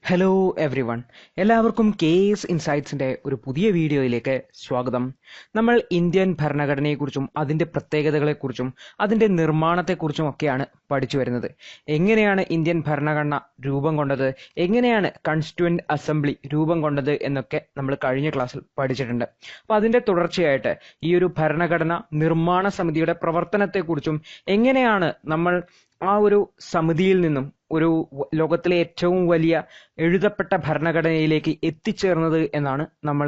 Hello every one, എല്ലാവർക്കും case ഇൻസൈറ്റ്സിൻ്റെ ഒരു പുതിയ വീഡിയോയിലേക്ക് സ്വാഗതം. നമ്മൾ ഇന്ത്യൻ ഭരണഘടനയെക്കുറിച്ചും അതിൻ്റെ പ്രത്യേകതകളെക്കുറിച്ചും അതിൻ്റെ നിർമ്മാണത്തെക്കുറിച്ചും ഒക്കെയാണ് പഠിച്ചു വരുന്നത്. എങ്ങനെയാണ് ഇന്ത്യൻ ഭരണഘടന രൂപം കൊണ്ടത്, എങ്ങനെയാണ് കോൺസ്റ്റിറ്റ്യൂവൻ്റ് അസംബ്ലി രൂപം കൊണ്ടത് എന്നൊക്കെ നമ്മൾ കഴിഞ്ഞ ക്ലാസ്സിൽ പഠിച്ചിട്ടുണ്ട്. അപ്പോൾ അതിൻ്റെ തുടർച്ചയായിട്ട് ഈ ഒരു ഭരണഘടന നിർമ്മാണ സമിതിയുടെ പ്രവർത്തനത്തെക്കുറിച്ചും എങ്ങനെയാണ് നമ്മൾ ആ ഒരു സമിതിയിൽ നിന്നും ഒരു ലോകത്തിലെ ഏറ്റവും വലിയ എഴുതപ്പെട്ട ഭരണഘടനയിലേക്ക് എത്തിച്ചേർന്നത് എന്നാണ് നമ്മൾ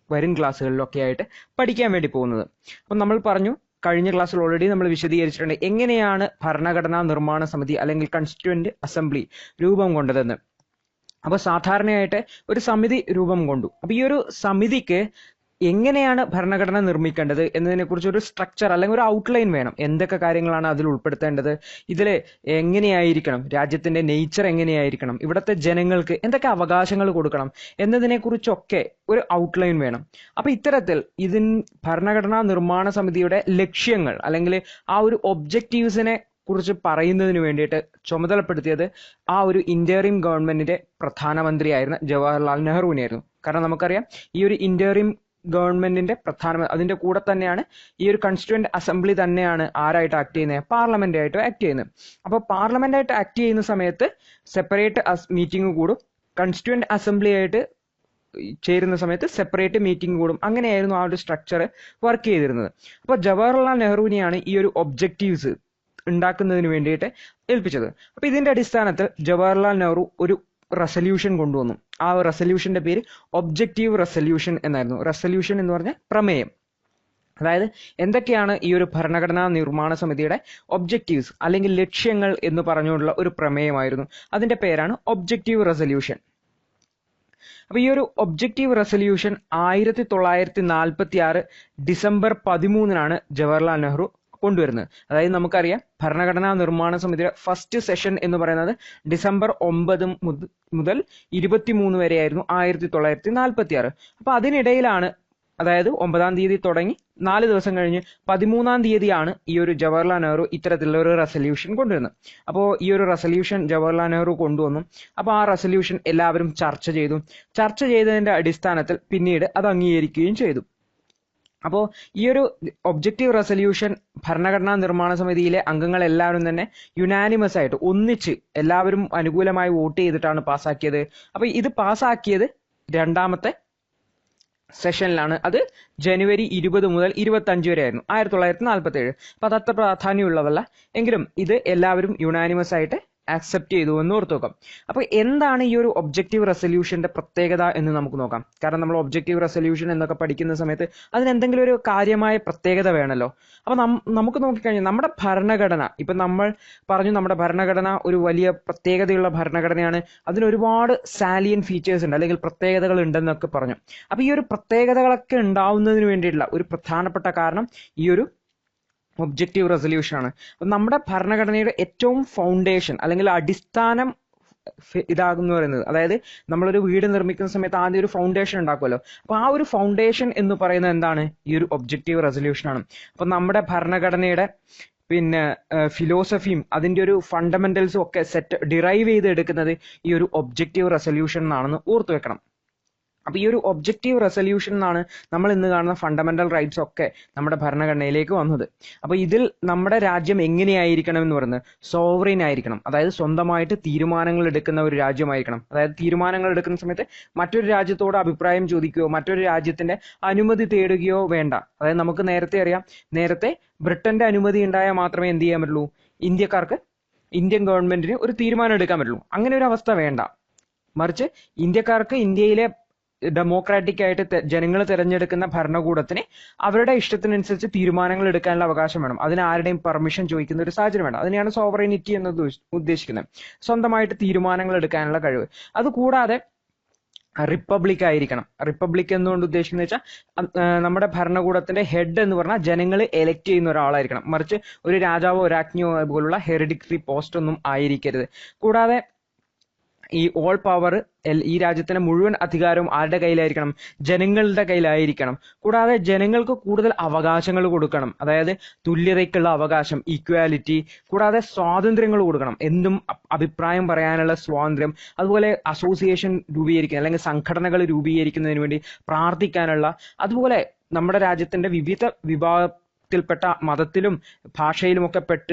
വരും ക്ലാസ്സുകളിലൊക്കെ ആയിട്ട് പഠിക്കാൻ വേണ്ടി പോകുന്നത്. അപ്പം നമ്മൾ പറഞ്ഞു, കഴിഞ്ഞ ക്ലാസ്സിൽ ഓൾറെഡി നമ്മൾ വിശദീകരിച്ചിട്ടുണ്ട് എങ്ങനെയാണ് ഭരണഘടനാ നിർമ്മാണ സമിതി അല്ലെങ്കിൽ കോൺസ്റ്റിറ്റ്യൂവൻ്റ് അസംബ്ലി രൂപം കൊണ്ടതെന്ന്. അപ്പോൾ സാധാരണയായിട്ട് ഒരു സമിതി രൂപം കൊണ്ടു. അപ്പോൾ ഈ ഒരു സമിതിക്ക് എങ്ങനെയാണ് ഭരണഘടന നിർമ്മിക്കേണ്ടത് എന്നതിനെക്കുറിച്ച് ഒരു സ്ട്രക്ചർ അല്ലെങ്കിൽ ഒരു ഔട്ട്ലൈൻ വേണം. എന്തൊക്കെ കാര്യങ്ങളാണ് അതിൽ ഉൾപ്പെടുത്തേണ്ടത്, ഇതിൽ എങ്ങനെയായിരിക്കണം, രാജ്യത്തിൻ്റെ നേച്ചർ എങ്ങനെയായിരിക്കണം, ഇവിടുത്തെ ജനങ്ങൾക്ക് എന്തൊക്കെ അവകാശങ്ങൾ കൊടുക്കണം എന്നതിനെക്കുറിച്ചൊക്കെ ഒരു ഔട്ട്ലൈൻ വേണം. അപ്പോൾ ഇത്തരത്തിൽ ഭരണഘടനാ നിർമ്മാണ സമിതിയുടെ ലക്ഷ്യങ്ങൾ അല്ലെങ്കിൽ ആ ഒരു ഒബ്ജക്റ്റീവ്സിനെ കുറിച്ച് പറയുന്നതിന് വേണ്ടിയിട്ട് ചുമതലപ്പെടുത്തിയത് ആ ഒരു ഇന്ററിം ഗവൺമെന്റിന്റെ പ്രധാനമന്ത്രിയായിരുന്ന ജവഹർലാൽ നെഹ്റുവിനെയായിരുന്നു. കാരണം നമുക്കറിയാം, ഈ ഒരു ഇന്ററിം ഗവൺമെന്റിന്റെ അതിന്റെ കൂടെ തന്നെയാണ് ഈ ഒരു കോൺസ്റ്റിറ്റ്യൂവന്റ് അസംബ്ലി തന്നെയാണ് ആരായിട്ട് ആക്ട് ചെയ്യുന്നത്, പാർലമെന്റ് ആയിട്ട് ആക്ട് ചെയ്യുന്നത്. അപ്പോൾ പാർലമെന്റ് ആയിട്ട് ആക്ട് ചെയ്യുന്ന സമയത്ത് സെപ്പറേറ്റ് മീറ്റിംഗ് കൂടും, കോൺസ്റ്റിറ്റ്യൂവന്റ് അസംബ്ലി ആയിട്ട് ചേരുന്ന സമയത്ത് സെപ്പറേറ്റ് മീറ്റിംഗ് കൂടും. അങ്ങനെയായിരുന്നു ആ ഒരു സ്ട്രക്ചർ വർക്ക് ചെയ്തിരുന്നത്. അപ്പോൾ ജവഹർലാൽ നെഹ്റുവിനെയാണ് ഈ ഒരു ഒബ്ജക്റ്റീവ്സ് ഉണ്ടാക്കുന്നതിന് വേണ്ടിയിട്ട് ഏൽപ്പിച്ചത്. അപ്പോൾ ഇതിന്റെ അടിസ്ഥാനത്തിൽ ജവഹർലാൽ നെഹ്റു ഒരു റെസല്യൂഷൻ കൊണ്ടുവന്നു. ആ റെസല്യൂഷന്റെ പേര് ഒബ്ജക്റ്റീവ് റെസല്യൂഷൻ എന്നായിരുന്നു. റെസല്യൂഷൻ എന്ന് പറഞ്ഞ പ്രമേയം. അതായത് എന്തൊക്കെയാണ് ഈ ഒരു ഭരണഘടനാ നിർമ്മാണ സമിതിയുടെ ഒബ്ജക്റ്റീവ്സ് അല്ലെങ്കിൽ ലക്ഷ്യങ്ങൾ എന്ന് പറഞ്ഞുകൊണ്ടുള്ള ഒരു പ്രമേയമായിരുന്നു. അതിന്റെ പേരാണ് ഒബ്ജക്റ്റീവ് റെസല്യൂഷൻ. അപ്പൊ ഈ ഒരു objective resolution 1946 December 13 Jawaharlal Nehru കൊണ്ടുവരുന്നത്. അതായത് നമുക്കറിയാം, ഭരണഘടനാ നിർമ്മാണ സമിതിയുടെ ഫസ്റ്റ് സെഷൻ എന്ന് പറയുന്നത് ഡിസംബർ 9 മുതൽ 23 വരെയായിരുന്നു 1946. അപ്പൊ അതിനിടയിലാണ്, അതായത് 9-ാം തീയതി തുടങ്ങി 4 ദിവസം കഴിഞ്ഞ് 13-ാം തീയതിയാണ് ഈ ഒരു ജവഹർലാൽ നെഹ്റു ഇത്തരത്തിലുള്ള ഒരു റെസല്യൂഷൻ കൊണ്ടുവരുന്നത്. അപ്പോൾ ഈ ഒരു റെസല്യൂഷൻ ജവഹർലാൽ നെഹ്റു കൊണ്ടുവന്നു. അപ്പോൾ ആ റെസല്യൂഷൻ എല്ലാവരും ചർച്ച ചെയ്തു. ചർച്ച ചെയ്തതിന്റെ അടിസ്ഥാനത്തിൽ പിന്നീട് അത് അംഗീകരിക്കുകയും ചെയ്തു. അപ്പോൾ ഈ ഒരു ഒബ്ജക്റ്റീവ് റെസല്യൂഷൻ ഭരണഘടനാ നിർമ്മാണ സമിതിയിലെ അംഗങ്ങൾ എല്ലാവരും തന്നെ യുനാനിമസ് ആയിട്ട് ഒന്നിച്ച് എല്ലാവരും അനുകൂലമായി വോട്ട് ചെയ്തിട്ടാണ് പാസ്സാക്കിയത്. അപ്പോൾ ഇത് പാസ്സാക്കിയത് 2ാമത്തെ സെഷനിലാണ്. അത് ജനുവരി 20 മുതൽ 25 വരെ ആയിരുന്നു, 1947. അപ്പോൾ അതത്ര പ്രാധാന്യമുള്ളതല്ല, എങ്കിലും ഇത് എല്ലാവരും യുനാനിമസ് ആയിട്ട് ആക്സെപ്റ്റ് ചെയ്തു എന്ന് ഓർത്ത് നോക്കാം. അപ്പോൾ എന്താണ് ഈ ഒരു ഒബ്ജക്റ്റീവ് റെസല്യൂഷന്റെ പ്രത്യേകത എന്ന് നമുക്ക് നോക്കാം. കാരണം നമ്മൾ ഒബ്ജക്റ്റീവ് റെസല്യൂഷൻ എന്നൊക്കെ പഠിക്കുന്ന സമയത്ത് അതിന് എന്തെങ്കിലും ഒരു കാര്യമായ പ്രത്യേകത വേണമല്ലോ. അപ്പോൾ നമുക്ക് നോക്കിക്കഴിഞ്ഞാൽ നമ്മുടെ ഭരണഘടന, ഇപ്പം നമ്മൾ പറഞ്ഞു നമ്മുടെ ഭരണഘടന ഒരു വലിയ പ്രത്യേകതയുള്ള ഭരണഘടനയാണ്, അതിന് ഒരുപാട് സാലിയൻ ഫീച്ചേഴ്സ് ഉണ്ട് അല്ലെങ്കിൽ പ്രത്യേകതകൾ ഉണ്ടെന്നൊക്കെ പറഞ്ഞു. അപ്പോൾ ഈ ഒരു പ്രത്യേകതകളൊക്കെ ഉണ്ടാവുന്നതിന് വേണ്ടിയിട്ടുള്ള ഒരു പ്രധാനപ്പെട്ട കാരണം ഈ ഒരു ഒബ്ജക്റ്റീവ് റെസല്യൂഷൻ ആണ്. നമ്മുടെ ഭരണഘടനയുടെ ഏറ്റവും ഫൗണ്ടേഷൻ അല്ലെങ്കിൽ അടിസ്ഥാനം ഇതാകുന്ന പറയുന്നത്, അതായത് നമ്മളൊരു വീട് നിർമ്മിക്കുന്ന സമയത്ത് ആദ്യം ഒരു ഫൗണ്ടേഷൻ ഉണ്ടാക്കുമല്ലോ. അപ്പോൾ ആ ഒരു ഫൗണ്ടേഷൻ എന്ന് പറയുന്നത് എന്താണ്? ഈ ഒരു ഒബ്ജക്റ്റീവ് റെസല്യൂഷൻ ആണ്. അപ്പോൾ നമ്മുടെ ഭരണഘടനയുടെ ഫിലോസഫിയും അതിൻ്റെ ഒരു ഫണ്ടമെന്റൽസും ഒക്കെ ഡിറൈവ് ചെയ്ത് എടുക്കുന്നത് ഈ ഒരു ഒബ്ജക്റ്റീവ് റെസല്യൂഷൻ എന്നാണെന്ന് ഓർത്തു വെക്കണം. അപ്പൊ ഈ ഒരു ഒബ്ജക്റ്റീവ് റെസല്യൂഷൻ എന്നാണ് നമ്മൾ ഇന്ന് കാണുന്ന ഫണ്ടമെന്റൽ റൈറ്റ്സ് ഒക്കെ നമ്മുടെ ഭരണഘടനയിലേക്ക് വന്നത്. അപ്പൊ ഇതിൽ നമ്മുടെ രാജ്യം എങ്ങനെയായിരിക്കണം എന്ന് പറയുന്നത് സോവറിൻ ആയിരിക്കണം, അതായത് സ്വന്തമായിട്ട് തീരുമാനങ്ങൾ എടുക്കുന്ന ഒരു രാജ്യമായിരിക്കണം. അതായത് തീരുമാനങ്ങൾ എടുക്കുന്ന സമയത്ത് മറ്റൊരു രാജ്യത്തോട് അഭിപ്രായം ചോദിക്കുകയോ മറ്റൊരു രാജ്യത്തിന്റെ അനുമതി തേടുകയോ വേണ്ട. അതായത് നമുക്ക് നേരത്തെ അറിയാം, നേരത്തെ ബ്രിട്ടന്റെ അനുമതി ഉണ്ടായാൽ മാത്രമേ എന്ത് ചെയ്യാൻ പറ്റുള്ളൂ, ഇന്ത്യൻ ഗവൺമെന്റിന് ഒരു തീരുമാനം എടുക്കാൻ പറ്റുള്ളൂ. അങ്ങനെ ഒരു അവസ്ഥ വേണ്ട. മറിച്ച് ഇന്ത്യക്കാർക്ക് ഇന്ത്യയിലെ ഡെമോക്രാറ്റിക് ആയിട്ട് ജനങ്ങൾ തിരഞ്ഞെടുക്കുന്ന ഭരണകൂടത്തിന് അവരുടെ ഇഷ്ടത്തിനനുസരിച്ച് തീരുമാനങ്ങൾ എടുക്കാനുള്ള അവകാശം വേണം. അതിന് ആരുടെയും പെർമിഷൻ ചോദിക്കുന്ന ഒരു സാഹചര്യം വേണം. അതിനെയാണ് സോവറിനിറ്റി എന്ന് ഉദ്ദേശിക്കുന്നത്, സ്വന്തമായിട്ട് തീരുമാനങ്ങൾ എടുക്കാനുള്ള കഴിവ്. അതുകൂടാതെ റിപ്പബ്ലിക് ആയിരിക്കണം. റിപ്പബ്ലിക് എന്നുകൊണ്ട് ഉദ്ദേശിക്കുന്നത് വെച്ചാൽ നമ്മുടെ ഭരണകൂടത്തിന്റെ ഹെഡ് എന്ന് പറഞ്ഞാൽ ജനങ്ങൾ എലക്ട് ചെയ്യുന്ന ഒരാളായിരിക്കണം. മറിച്ച് ഒരു രാജാവോ രാജ്ഞിയോ പോലുള്ള ഹെറിഡിറ്ററി പോസ്റ്റ് ഒന്നും ആയിരിക്കരുത്. കൂടാതെ ഈ ഓൾ പവർ, ഈ രാജ്യത്തിന്റെ മുഴുവൻ അധികാരവും ആരുടെ കയ്യിലായിരിക്കണം? ജനങ്ങളുടെ കയ്യിലായിരിക്കണം. കൂടാതെ ജനങ്ങൾക്ക് കൂടുതൽ അവകാശങ്ങൾ കൊടുക്കണം. അതായത് തുല്യതയ്ക്കുള്ള അവകാശം, ഈക്വാലിറ്റി, കൂടാതെ സ്വാതന്ത്ര്യങ്ങൾ കൊടുക്കണം. എന്തും അഭിപ്രായം പറയാനുള്ള സ്വാതന്ത്ര്യം, അതുപോലെ അസോസിയേഷൻ രൂപീകരിക്കുന്ന അല്ലെങ്കിൽ സംഘടനകൾ രൂപീകരിക്കുന്നതിന് വേണ്ടി പ്രാർത്ഥിക്കാനുള്ള, അതുപോലെ നമ്മുടെ രാജ്യത്തിന്റെ വിവിധ പ്പെട്ട മതത്തിലും ഭാഷയിലും ഒക്കെ പെട്ട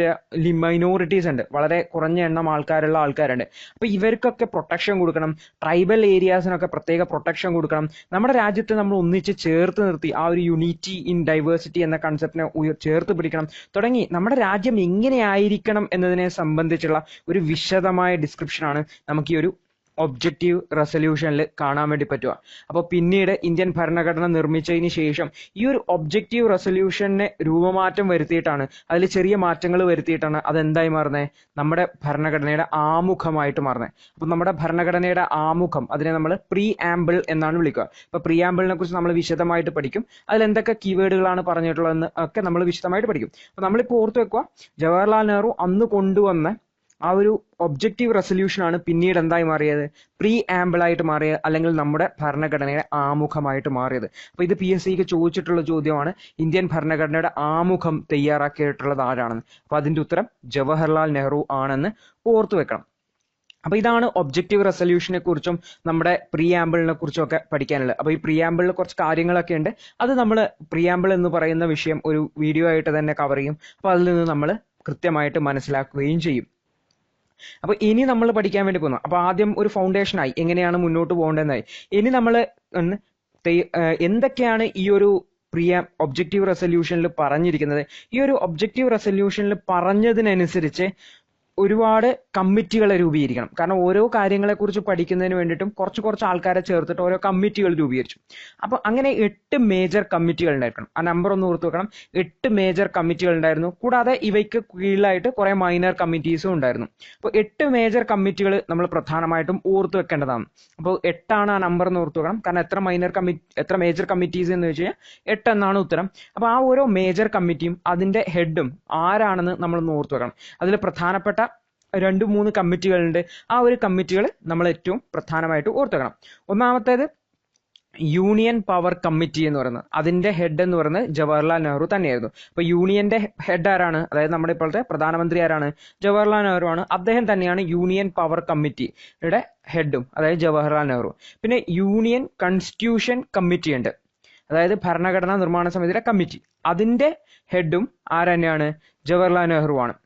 മൈനോറിറ്റീസ് ഉണ്ട്, വളരെ കുറഞ്ഞ എണ്ണം ആൾക്കാരുണ്ട്. അപ്പൊ ഇവർക്കൊക്കെ പ്രൊട്ടക്ഷൻ കൊടുക്കണം. ട്രൈബൽ ഏരിയാസിനൊക്കെ പ്രത്യേക പ്രൊട്ടക്ഷൻ കൊടുക്കണം. നമ്മുടെ രാജ്യത്തെ നമ്മൾ ഒന്നിച്ച് ചേർത്ത് നിർത്തി ആ ഒരു യൂണിറ്റി ഇൻ ഡൈവേഴ്സിറ്റി എന്ന കൺസെപ്റ്റിനെ ചേർത്ത് പിടിക്കണം. തുടങ്ങി നമ്മുടെ രാജ്യം എങ്ങനെയായിരിക്കണം എന്നതിനെ സംബന്ധിച്ചുള്ള ഒരു വിശദമായ ഡിസ്ക്രിപ്ഷനാണ് നമുക്ക് ഈ ഒരു ഒബ്ജക്റ്റീവ് റെസൊല്യൂഷനിൽ കാണാൻ വേണ്ടി പറ്റുക. അപ്പോൾ പിന്നീട് ഇന്ത്യൻ ഭരണഘടന നിർമ്മിച്ചതിന് ശേഷം ഈ ഒരു ഒബ്ജക്റ്റീവ് റെസൊല്യൂഷനെ രൂപമാറ്റം വരുത്തിയിട്ടാണ്, അതിൽ ചെറിയ മാറ്റങ്ങൾ വരുത്തിയിട്ടാണ് അതെന്തായി മാറുന്നത്? നമ്മുടെ ഭരണഘടനയുടെ ആമുഖമായിട്ട് മാറുന്നത്. അപ്പൊ നമ്മുടെ ഭരണഘടനയുടെ ആമുഖം, അതിനെ നമ്മൾ പ്രീ ആംബിൾ എന്നാണ് വിളിക്കുക. അപ്പൊ പ്രീ ആംബിളിനെ കുറിച്ച് നമ്മൾ വിശദമായിട്ട് പഠിക്കും. അതിൽ എന്തൊക്കെ കീവേഡുകളാണ് പറഞ്ഞിട്ടുള്ളതെന്ന് ഒക്കെ നമ്മൾ വിശദമായിട്ട് പഠിക്കും. അപ്പൊ നമ്മളിപ്പോൾ ഓർത്തു വെക്കുക, ജവഹർലാൽ നെഹ്റു അന്ന് കൊണ്ടുവന്ന ആ ഒരു ഒബ്ജക്റ്റീവ് റെസൊല്യൂഷൻ ആണ് പിന്നീട് എന്തായി മാറിയത്? പ്രീ ആംബിൾ ആയിട്ട് മാറിയത്, അല്ലെങ്കിൽ നമ്മുടെ ഭരണഘടനയുടെ ആമുഖമായിട്ട് മാറിയത്. അപ്പൊ ഇത് PSCക്ക് ചോദിച്ചിട്ടുള്ള ചോദ്യമാണ്. ഇന്ത്യൻ ഭരണഘടനയുടെ ആമുഖം തയ്യാറാക്കിയിട്ടുള്ളത് ആരാണെന്ന്. അപ്പൊ അതിന്റെ ഉത്തരം ജവഹർലാൽ നെഹ്റു ആണെന്ന് ഓർത്തു വെക്കണം. അപ്പൊ ഇതാണ് ഒബ്ജക്റ്റീവ് റെസൊല്യൂഷനെ കുറിച്ചും നമ്മുടെ പ്രിയാമ്പിളിനെ കുറിച്ചും ഒക്കെ പഠിക്കാനുള്ളത്. അപ്പൊ ഈ പ്രിയാമ്പിളിൽ കുറച്ച് കാര്യങ്ങളൊക്കെ ഉണ്ട്. അത് നമ്മൾ പ്രിയാമ്പിൾ എന്ന് പറയുന്ന വിഷയം ഒരു വീഡിയോ ആയിട്ട് തന്നെ കവർ ചെയ്യും. അപ്പൊ അതിൽ നിന്ന് നമ്മൾ കൃത്യമായിട്ട് മനസ്സിലാക്കുകയും ചെയ്യും. അപ്പൊ ഇനി നമ്മൾ പഠിക്കാൻ വേണ്ടി പോകുന്നു. അപ്പൊ ആദ്യം ഒരു ഫൗണ്ടേഷനായി എങ്ങനെയാണ് മുന്നോട്ട് പോകേണ്ടതെന്നായി. ഇനി നമ്മൾ എന്തൊക്കെയാണ് ഈ ഒരു ഒബ്ജക്റ്റീവ് റെസൊല്യൂഷനിൽ പറഞ്ഞിരിക്കുന്നത്. ഈ ഒരു ഒബ്ജക്റ്റീവ് റെസൊല്യൂഷനിൽ പറഞ്ഞതിനനുസരിച്ച് ഒരുപാട് കമ്മിറ്റികളെ രൂപീകരിക്കണം. കാരണം ഓരോ കാര്യങ്ങളെ കുറിച്ച് പഠിക്കുന്നതിന് വേണ്ടിയിട്ടും കുറച്ച് ആൾക്കാരെ ചേർത്തിട്ട് ഓരോ കമ്മിറ്റികൾ രൂപീകരിച്ചു. അപ്പൊ അങ്ങനെ 8 മേജർ കമ്മിറ്റികൾ ഉണ്ടായിരിക്കണം. ആ നമ്പർ ഒന്ന് ഓർത്ത് വെക്കണം. 8 മേജർ കമ്മിറ്റികൾ ഉണ്ടായിരുന്നു. കൂടാതെ ഇവയ്ക്ക് കീഴിലായിട്ട് കുറെ മൈനർ കമ്മിറ്റീസും ഉണ്ടായിരുന്നു. അപ്പോൾ 8 മേജർ കമ്മിറ്റികൾ നമ്മൾ പ്രധാനമായിട്ടും ഓർത്ത് വെക്കേണ്ടതാണ്. അപ്പോൾ 8 ആ നമ്പർ എന്ന് ഓർത്ത് വെക്കണം. കാരണം എത്ര മേജർ കമ്മിറ്റീസ് എന്ന് വെച്ച് കഴിഞ്ഞാൽ 8 എന്നാണ് ഉത്തരം. അപ്പൊ ആ ഓരോ മേജർ കമ്മിറ്റിയും അതിന്റെ ഹെഡും ആരാണെന്ന് നമ്മൾ ഓർത്ത് വെക്കണം. അതിൽ പ്രധാനപ്പെട്ട 2-3 കമ്മിറ്റികളുണ്ട്. ആ ഒരു കമ്മിറ്റികൾ നമ്മൾ ഏറ്റവും പ്രധാനമായിട്ട് ഓർത്ത് വെക്കണം. ഒന്നാമത്തേത് യൂണിയൻ പവർ കമ്മിറ്റി എന്ന് പറയുന്നത്, അതിന്റെ ഹെഡ് എന്ന് പറയുന്നത് ജവഹർലാൽ നെഹ്റു തന്നെയായിരുന്നു. അപ്പൊ യൂണിയന്റെ ഹെഡ് ആരാണ്? അതായത് നമ്മുടെ ഇപ്പോഴത്തെ പ്രധാനമന്ത്രി ആരാണ്? ജവഹർലാൽ നെഹ്റു ആണ്. അദ്ദേഹം തന്നെയാണ് യൂണിയൻ പവർ കമ്മിറ്റിയുടെ ഹെഡും, അതായത് ജവഹർലാൽ നെഹ്റു. പിന്നെ യൂണിയൻ കോൺസ്റ്റിറ്റ്യൂഷൻ കമ്മിറ്റി ഉണ്ട്, അതായത് ഭരണഘടനാ നിർമ്മാണ സമിതിയുടെ കമ്മിറ്റി. അതിന്റെ ഹെഡും ആര് തന്നെയാണ്? ജവഹർലാൽ നെഹ്റു ആണ്.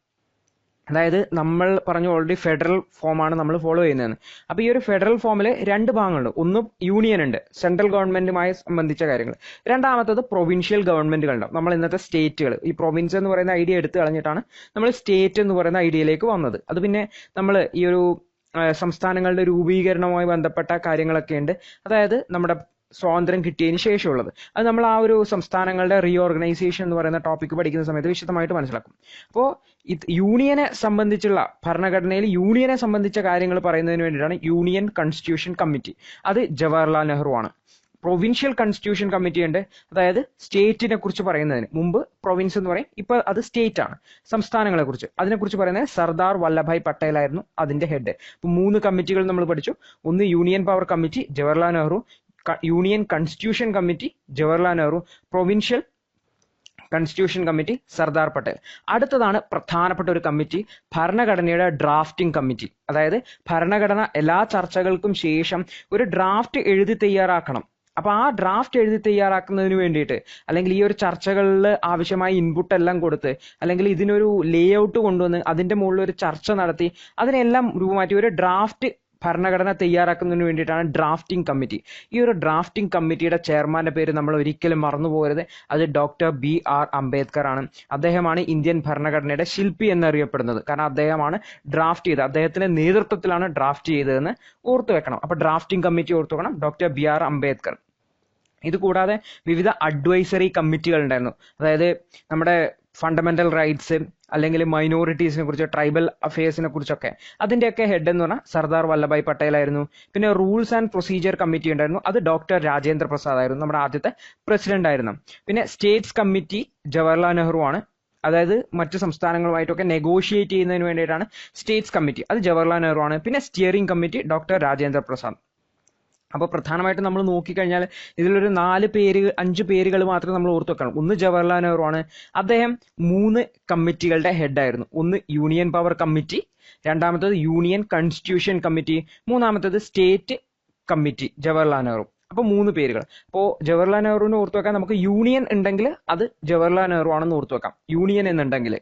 അതായത് നമ്മൾ പറഞ്ഞു ഓൾറെഡി ഫെഡറൽ ഫോമാണ് നമ്മൾ ഫോളോ ചെയ്യുന്നതെന്ന്. അപ്പൊ ഈ ഒരു ഫെഡറൽ ഫോമിൽ 2 ഭാഗങ്ങളുണ്ട്. ഒന്ന് യൂണിയൻ ഉണ്ട്, സെൻട്രൽ ഗവൺമെന്റുമായി സംബന്ധിച്ച കാര്യങ്ങൾ. രണ്ടാമത്തത് പ്രൊവിൻഷ്യൽ ഗവൺമെന്റുകളുണ്ടാവും. നമ്മൾ ഇന്നത്തെ സ്റ്റേറ്റുകൾ, ഈ പ്രൊവിൻസ് എന്ന് പറയുന്ന ഐഡിയ എടുത്തു കളഞ്ഞിട്ടാണ് നമ്മൾ സ്റ്റേറ്റ് എന്ന് പറയുന്ന ഐഡിയയിലേക്ക് വന്നത്. അത് പിന്നെ നമ്മൾ ഈ ഒരു സംസ്ഥാനങ്ങളുടെ രൂപീകരണവുമായി ബന്ധപ്പെട്ട കാര്യങ്ങളൊക്കെ ഉണ്ട്. അതായത് നമ്മുടെ സ്വാതന്ത്ര്യം കിട്ടിയതിന് ശേഷമുള്ളത്. അത് നമ്മൾ ആ ഒരു സംസ്ഥാനങ്ങളുടെ റീഓർഗനൈസേഷൻ എന്ന് പറയുന്ന ടോപ്പിക് പഠിക്കുന്ന സമയത്ത് വിശദമായിട്ട് മനസ്സിലാക്കും. അപ്പോൾ യൂണിയനെ സംബന്ധിച്ചുള്ള ഭരണഘടനയിൽ യൂണിയനെ സംബന്ധിച്ച കാര്യങ്ങൾ പറയുന്നതിന് വേണ്ടിയിട്ടാണ് യൂണിയൻ കോൺസ്റ്റിറ്റ്യൂഷൻ കമ്മിറ്റി. അത് ജവഹർലാൽ നെഹ്റു ആണ്. പ്രൊവിൻഷ്യൽ കോൺസ്റ്റിറ്റ്യൂഷൻ കമ്മിറ്റി ഉണ്ട്, അതായത് സ്റ്റേറ്റിനെ കുറിച്ച് പറയുന്നതിന് മുമ്പ് പ്രൊവിൻസ് എന്ന് പറയും, ഇപ്പൊ അത് സ്റ്റേറ്റ് ആണ്, സംസ്ഥാനങ്ങളെ കുറിച്ച്. അതിനെക്കുറിച്ച് പറയുന്നത് സർദാർ വല്ലഭായ് പട്ടേൽ ആയിരുന്നു അതിന്റെ ഹെഡ്. ഇപ്പൊ 3 കമ്മിറ്റികൾ നമ്മൾ പഠിച്ചു. ഒന്ന് union power committee Jawaharlal Nehru, union constitution committee Jawaharlal Nehru, provincial constitution committee Sardar Patel. അടുത്തതാണ് പ്രധാനപ്പെട്ട ഒരു കമ്മിറ്റി, ഭരണഘടനയുടെ ഡ്രാഫ്റ്റിംഗ് കമ്മിറ്റി. അതായത് ഭരണഘടന എല്ലാ ചർച്ചകൾക്കും ശേഷം ഒരു ഡ്രാഫ്റ്റ് എഴുതി തയ്യാറാക്കണം. അപ്പൊ ആ ഡ്രാഫ്റ്റ് എഴുതി തയ്യാറാക്കുന്നതിന് വേണ്ടിയിട്ട്, അല്ലെങ്കിൽ ഈ ഒരു ചർച്ചകളിൽ ആവശ്യമായ ഇൻപുട്ട് എല്ലാം കൊടുത്ത്, അല്ലെങ്കിൽ ഇതിനൊരു ലേ ഔട്ട് കൊണ്ടുവന്ന് അതിന്റെ മുകളിൽ ഒരു ചർച്ച നടത്തി അതിനെല്ലാം രൂപമാറ്റി ഒരു ഡ്രാഫ്റ്റ് ഭരണഘടന തയ്യാറാക്കുന്നതിന് വേണ്ടിയിട്ടാണ് ഡ്രാഫ്റ്റിംഗ് കമ്മിറ്റി. ഈ ഒരു ഡ്രാഫ്റ്റിംഗ് കമ്മിറ്റിയുടെ ചെയർമാന്റെ പേര് നമ്മൾ ഒരിക്കലും മറന്നു പോകരുത്. അത് ഡോക്ടർ BR അംബേദ്കർ ആണ്. അദ്ദേഹമാണ് ഇന്ത്യൻ ഭരണഘടനയുടെ ശില്പി എന്നറിയപ്പെടുന്നത്. കാരണം അദ്ദേഹമാണ് ഡ്രാഫ്റ്റ് ചെയ്തത്, അദ്ദേഹത്തിന്റെ നേതൃത്വത്തിലാണ് ഡ്രാഫ്റ്റ് ചെയ്തതെന്ന് ഓർത്തു വെക്കണം. അപ്പൊ ഡ്രാഫ്റ്റിംഗ് കമ്മിറ്റി ഓർത്തു വെക്കണം, ഡോക്ടർ BR അംബേദ്കർ. ഇത് കൂടാതെ വിവിധ അഡ്വൈസറി കമ്മിറ്റികൾ ഉണ്ടായിരുന്നു. അതായത് നമ്മുടെ ഫണ്ടമെന്റൽ റൈറ്റ്സ്, അല്ലെങ്കിൽ മൈനോറിറ്റീസിനെ കുറിച്ച്, ട്രൈബൽ അഫയേഴ്സിനെ കുറിച്ചൊക്കെ അതിന്റെയൊക്കെ ഹെഡ് എന്ന് പറഞ്ഞാൽ സർദാർ വല്ലഭായ് പട്ടേൽ ആയിരുന്നു. പിന്നെ റൂൾസ് ആൻഡ് പ്രൊസീജിയർ കമ്മിറ്റി ഉണ്ടായിരുന്നു, അത് ഡോക്ടർ രാജേന്ദ്ര പ്രസാദ് ആയിരുന്നു, നമ്മുടെ ആദ്യത്തെ പ്രസിഡന്റ് ആയിരുന്നു. പിന്നെ സ്റ്റേറ്റ്സ് കമ്മിറ്റി ജവഹർലാൽ നെഹ്റു ആണ്. അതായത് മറ്റു സംസ്ഥാനങ്ങളുമായിട്ടൊക്കെ നെഗോഷിയേറ്റ് ചെയ്യുന്നതിന് വേണ്ടിയിട്ടാണ് സ്റ്റേറ്റ്സ് കമ്മിറ്റി, അത് ജവഹർലാൽ നെഹ്റു ആണ്. പിന്നെ steering committee doctor Rajendra Prasad. അപ്പോൾ പ്രധാനമായിട്ടും നമ്മൾ നോക്കിക്കഴിഞ്ഞാൽ ഇതിലൊരു 5 പേരുകൾ മാത്രമേ നമ്മൾ ഓർത്തു വെക്കണം. ഒന്ന് ജവഹർലാൽ നെഹ്റു ആണ്. അദ്ദേഹം 3 കമ്മിറ്റികളുടെ ഹെഡായിരുന്നു. ഒന്ന് യൂണിയൻ പവർ കമ്മിറ്റി, രണ്ടാമത്തേത് യൂണിയൻ കോൺസ്റ്റിറ്റ്യൂഷൻ കമ്മിറ്റി, മൂന്നാമത്തേത് സ്റ്റേറ്റ് കമ്മിറ്റി ജവഹർലാൽ നെഹ്റു. അപ്പോൾ 3 പേരുകൾ. അപ്പോൾ ജവഹർലാൽ നെഹ്റുവിനെ ഓർത്തു വെക്കാൻ നമുക്ക് യൂണിയൻ ഉണ്ടെങ്കിൽ അത് ജവഹർലാൽ നെഹ്റു ആണെന്ന് ഓർത്തു വെക്കാം, യൂണിയൻ എന്നുണ്ടെങ്കിൽ.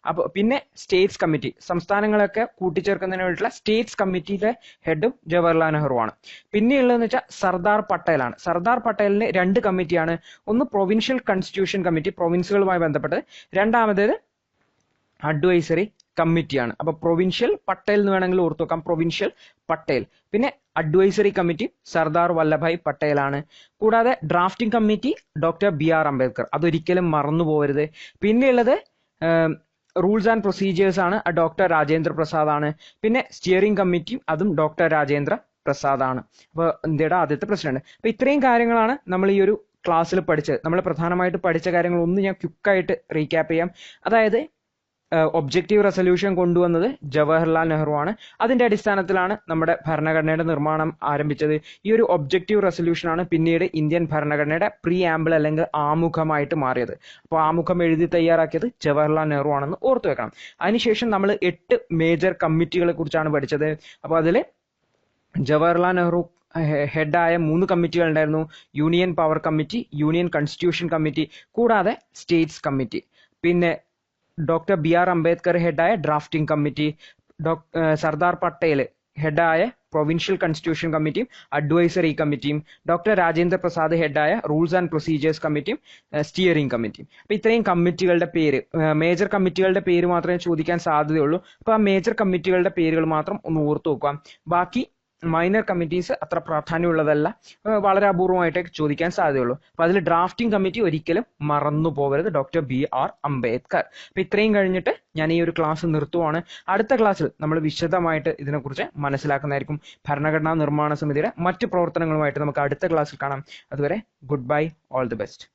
അപ്പോൾ പിന്നെ സ്റ്റേറ്റ്സ് കമ്മിറ്റി, സംസ്ഥാനങ്ങളൊക്കെ കൂട്ടിച്ചേർക്കുന്നതിന് വേണ്ടിയിട്ടുള്ള സ്റ്റേറ്റ്സ് കമ്മിറ്റിയുടെ ഹെഡും ജവഹർലാൽ നെഹ്റു ആണ്. പിന്നെയുള്ളതെന്ന് വെച്ചാൽ സർദാർ പട്ടേലാണ്. സർദാർ പട്ടേലിന് 2 കമ്മിറ്റിയാണ്. ഒന്ന് പ്രൊവിൻഷ്യൽ കോൺസ്റ്റിറ്റ്യൂഷൻ കമ്മിറ്റി, പ്രൊവിൻസുകളുമായി ബന്ധപ്പെട്ടത്. രണ്ടാമത്തേത് അഡ്വൈസറി കമ്മിറ്റിയാണ്. അപ്പൊ പ്രൊവിൻഷ്യൽ പട്ടേൽ എന്ന് വേണമെങ്കിൽ ഓർത്തു വെക്കാം, പ്രൊവിൻഷ്യൽ പട്ടേൽ. പിന്നെ അഡ്വൈസറി കമ്മിറ്റി സർദാർ വല്ലഭായ് പട്ടേലാണ്. കൂടാതെ drafting committee doctor BR Ambedkar, അതൊരിക്കലും മറന്നു പോകരുത്. പിന്നെയുള്ളത് റൂൾസ് ആൻഡ് പ്രൊസീജിയേഴ്സ് ആണ്, ഡോക്ടർ രാജേന്ദ്ര പ്രസാദ് ആണ്. പിന്നെ സ്റ്റിയറിംഗ് കമ്മിറ്റി, അതും ഡോക്ടർ രാജേന്ദ്ര പ്രസാദ് ആണ്. അപ്പോൾ ഇന്ത്യയുടെ ആദ്യത്തെ പ്രസിഡന്റ്. അപ്പൊ ഇത്രയും കാര്യങ്ങളാണ് നമ്മൾ ഈ ഒരു ക്ലാസ്സിൽ പഠിച്ചത്. നമ്മൾ പ്രധാനമായിട്ട് പഠിച്ച കാര്യങ്ങൾ ഒന്ന് ഞാൻ ക്വിക്കായിട്ട് റീക്യാപ്പ് ചെയ്യാം. അതായത് ഒബ്ജക്റ്റീവ് റെസൊല്യൂഷൻ കൊണ്ടുവന്നത് ജവഹർലാൽ നെഹ്റു ആണ്. അതിന്റെ അടിസ്ഥാനത്തിലാണ് നമ്മുടെ ഭരണഘടനയുടെ നിർമ്മാണം ആരംഭിച്ചത്. ഈ ഒരു ഒബ്ജക്റ്റീവ് റെസൊല്യൂഷൻ ആണ് പിന്നീട് ഇന്ത്യൻ ഭരണഘടനയുടെ പ്രീആമ്പിൾ അല്ലെങ്കിൽ ആമുഖമായിട്ട് മാറിയത്. അപ്പോൾ ആമുഖം എഴുതി തയ്യാറാക്കിയത് ജവഹർലാൽ നെഹ്റു ആണെന്ന് ഓർത്തു വെക്കണം. അതിനുശേഷം നമ്മൾ 8 മേജർ കമ്മിറ്റികളെ കുറിച്ചാണ് പഠിച്ചത്. അപ്പോൾ അതിൽ ജവഹർലാൽ നെഹ്റു ഹെഡായ 3 കമ്മിറ്റികൾ ഉണ്ടായിരുന്നു. Union power committee, union constitution committee, കൂടാതെ സ്റ്റേറ്റ്സ് കമ്മിറ്റി. പിന്നെ ഡോക്ടർ BR അംബേദ്കർ ഹെഡായ ഡ്രാഫ്റ്റിംഗ് കമ്മിറ്റി, സർദാർ പട്ടേൽ ഹെഡായ പ്രൊവിൻഷ്യൽ കോൺസ്റ്റിറ്റ്യൂഷൻ കമ്മിറ്റിയും അഡ്വൈസറി കമ്മിറ്റിയും, ഡോക്ടർ രാജേന്ദ്ര പ്രസാദ് ഹെഡായ റൂൾസ് ആൻഡ് പ്രൊസീജിയേഴ്സ് കമ്മിറ്റിയും സ്റ്റിയറിംഗ് കമ്മിറ്റിയും. അപ്പൊ ഇത്രയും കമ്മിറ്റികളുടെ പേര്, മേജർ കമ്മിറ്റികളുടെ പേര് മാത്രമേ ചോദിക്കാൻ സാധ്യതയുള്ളൂ. അപ്പൊ ആ മേജർ കമ്മിറ്റികളുടെ പേരുകൾ മാത്രം ഒന്ന് ഓർത്തു നോക്കുക. ബാക്കി മൈനർ കമ്മിറ്റീസ് അത്ര പ്രാധാന്യമുള്ളതല്ല, വളരെ അപൂർവമായിട്ടേ ചോദിക്കാൻ സാധ്യതയുള്ളൂ. അപ്പൊ അതിൽ ഡ്രാഫ്റ്റിംഗ് കമ്മിറ്റി ഒരിക്കലും മറന്നു പോകരുത്, ഡോക്ടർ BR അംബേദ്കർ. അപ്പൊ ഇത്രയും കഴിഞ്ഞിട്ട് ഞാൻ ഈ ഒരു ക്ലാസ് നിർത്തുവാണ്. അടുത്ത ക്ലാസ്സിൽ നമ്മൾ വിശദമായിട്ട് ഇതിനെക്കുറിച്ച് മനസ്സിലാക്കുന്നതായിരിക്കും. ഭരണഘടനാ നിർമ്മാണ സമിതിയുടെ മറ്റ് പ്രവർത്തനങ്ങളുമായിട്ട് നമുക്ക് അടുത്ത ക്ലാസ്സിൽ കാണാം. അതുവരെ good bye, all the best.